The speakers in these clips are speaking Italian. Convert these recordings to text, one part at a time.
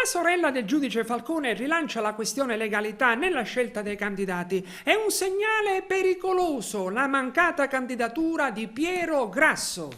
La sorella del giudice Falcone rilancia la questione legalità nella scelta dei candidati. È un segnale pericoloso la mancata candidatura di Piero Grasso.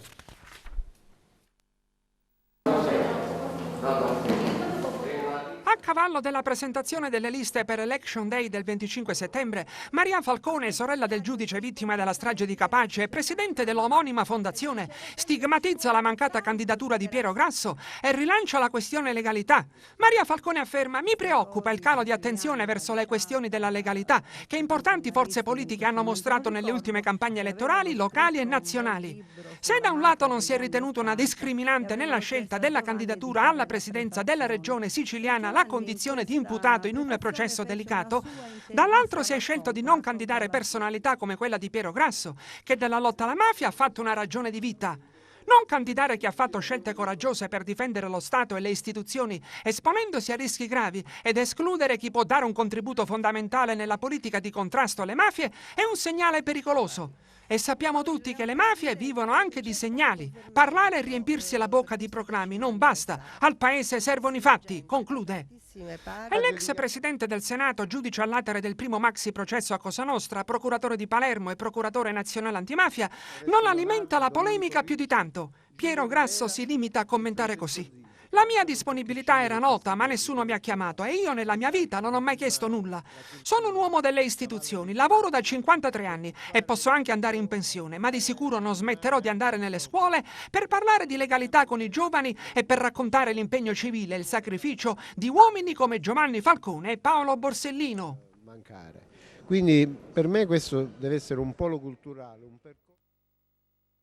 A cavallo della presentazione delle liste per Election Day del 25 settembre, Maria Falcone, sorella del giudice vittima della strage di Capaci e presidente dell'omonima fondazione, stigmatizza la mancata candidatura di Piero Grasso e rilancia la questione legalità. Maria Falcone afferma: mi preoccupa il calo di attenzione verso le questioni della legalità che importanti forze politiche hanno mostrato nelle ultime campagne elettorali locali e nazionali. Se da un lato non si è ritenuto una discriminante nella scelta della candidatura alla presidenza della regione siciliana la condizione di imputato in un processo delicato, dall'altro si è scelto di non candidare personalità come quella di Piero Grasso, che della lotta alla mafia ha fatto una ragione di vita. Non candidare chi ha fatto scelte coraggiose per difendere lo Stato e le istituzioni, esponendosi a rischi gravi, ed escludere chi può dare un contributo fondamentale nella politica di contrasto alle mafie è un segnale pericoloso. E sappiamo tutti che le mafie vivono anche di segnali. Parlare e riempirsi la bocca di proclami non basta. Al Paese servono i fatti, conclude. E l'ex presidente del Senato, giudice all'atere del primo maxi processo a Cosa Nostra, procuratore di Palermo e procuratore nazionale antimafia, non alimenta la polemica più di tanto. Piero Grasso si limita a commentare così: la mia disponibilità era nota, ma nessuno mi ha chiamato e io nella mia vita non ho mai chiesto nulla. Sono un uomo delle istituzioni, lavoro da 53 anni e posso anche andare in pensione, ma di sicuro non smetterò di andare nelle scuole per parlare di legalità con i giovani e per raccontare l'impegno civile e il sacrificio di uomini come Giovanni Falcone e Paolo Borsellino. Quindi per me questo deve essere un polo culturale, un percorso.